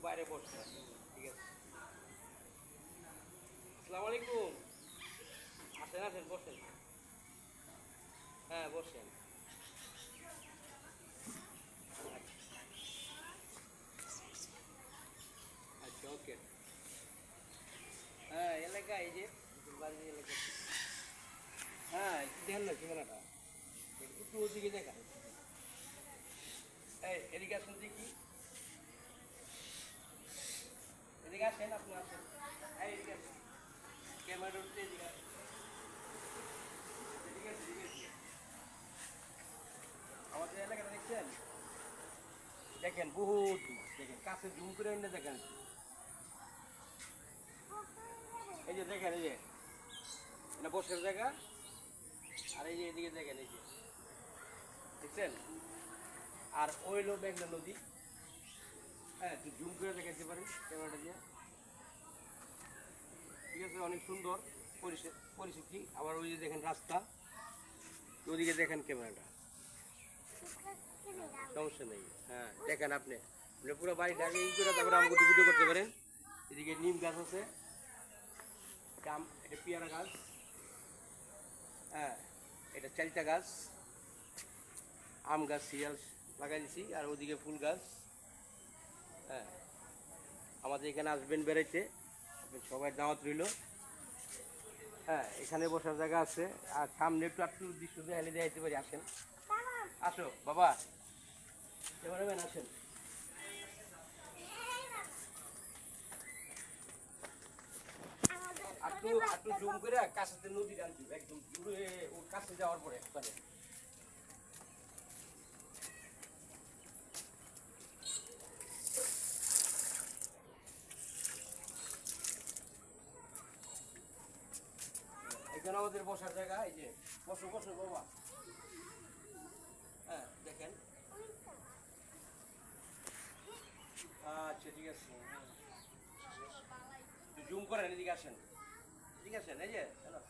বাইরে বসতে ঠিক আছে। আসসালামু আলাইকুম। আসেন আসেন বসেন। হ্যাঁ বসেন। আচ্ছা ওকে। হ্যাঁ এলাকা এই যে বাড়ির এলাকা। হ্যাঁ একটু দেখেন না সীমানাটা একটু ওদিকে দেখা। এই এদিকে আসেন দেখি, এদিকে আসেন আপনি আসেন। এই এদিকে আসেন, ক্যামেরা উঠতে এদিকে আসেন। এদিকে আসেন, এদিকে আসেন। আমাদের এলাকাটা দেখছেন, দেখেন বহুত দেখেন কাছে জুম করে এনে দেখেন। এই যে দেখেন এই যে এটা বসার জায়গা, আর এই যে এদিকে দেখেন এই যে দেখছেন, আর ওই হলো মেঘনা নদী। হ্যাঁ একটু জুম করে দেখাতে পারেন ক্যামেরাটা দিয়ে, ঠিক আছে। অনেক সুন্দর পরিস্থিতি। আবার ওই যে দেখেন রাস্তা, ওদিকে দেখেন ক্যামেরাটা, সমস্যা নেই। হ্যাঁ দেখেন আপনি পুরো বাড়িটা আগে ই করে তারপরে আমাকে ভিডিও করতে পারেন। এদিকে নিম গাছ আছে, এটা পেয়ারা গাছ, হ্যাঁ এটা চালতা গাছ, আম গাছ শিয়াল লাগাই দিছি, আর ওদিকে ফুল গাছ। হ্যাঁ আমাদের এখানে আসবেন বেড়াইতে, সবাই দাওয়াত রইল। হ্যাঁ এখানে বসার জায়গা আছে, আর সামনে একটু একটু দৃশ্য দেখালে দেখাইতে পারি। আসেন, আসো বাবা, ক্যামেরাম্যান আসেন। একটু একটু জুম করে কাছে নদী টানছি একদম দূরে, ওর কাছে যাওয়ার পরে একবারে। এখানে আমাদের বসার জায়গা, এই যে বসো বসো বাবা। হ্যাঁ দেখেন, আচ্ছা ঠিক আছে। জুম করেন, এদিকে আসেন, এদিকে আসেন, এই যে হ্যালো,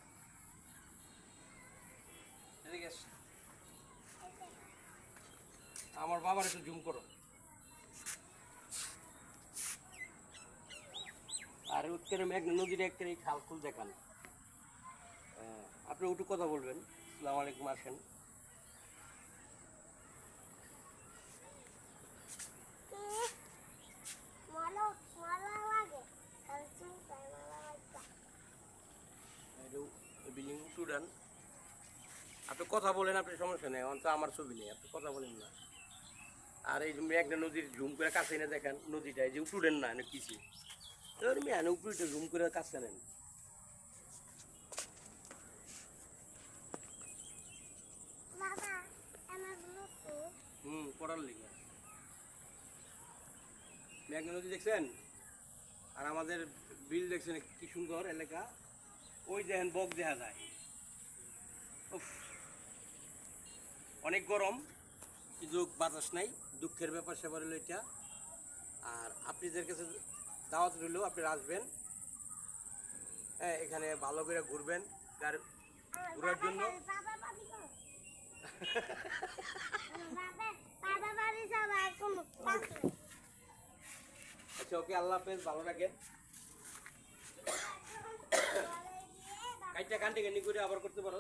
এদিকে আসেন। আমার বাবার একটু জুম করো। আর উত্তরে মেঘনা নদীর একটা এই খাল খুল দেখান। আপনি একটু কথা বলবেন। আসসালামু আলাইকুম, আসেন। বিল্ডিং স্টুডেন্ট, আপনি কথা বলেন, আপনি সমস্যা নেই, অন্ত আমার ছবি নেই, আপনি কথা বলেন না। আর এই মেঘনা নদীর জুম করে কাছে এনে দেখেন নদীটা, এই যে উঠুডেন না এনে কিছু মেয়ে উপরে জুম করে কাছে নেন। পড়ার লিগে মেঘনা নদী দেখছেন, আর আমাদের বিল দেখছেন কি সুন্দর এলাকা। ওই দেখেন বক দেখা যায়। উফ অনেক গরম, কিন্তু বাতাস নাই, দুঃখের ব্যাপার সেবার হলো এটা। আর আপনাদের কাছে দাওয়াত রইল, আপনারা আসবেন। হ্যাঁ এখানে ভালো করে ঘুরবেন, ঘোরার জন্য। আচ্ছা ওকে, আল্লাহ হাফেজ, ভালো রাখেন। কাইটা কান্টি কান্টি করে আবার করতে পারো।